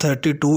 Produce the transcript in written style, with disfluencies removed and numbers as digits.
32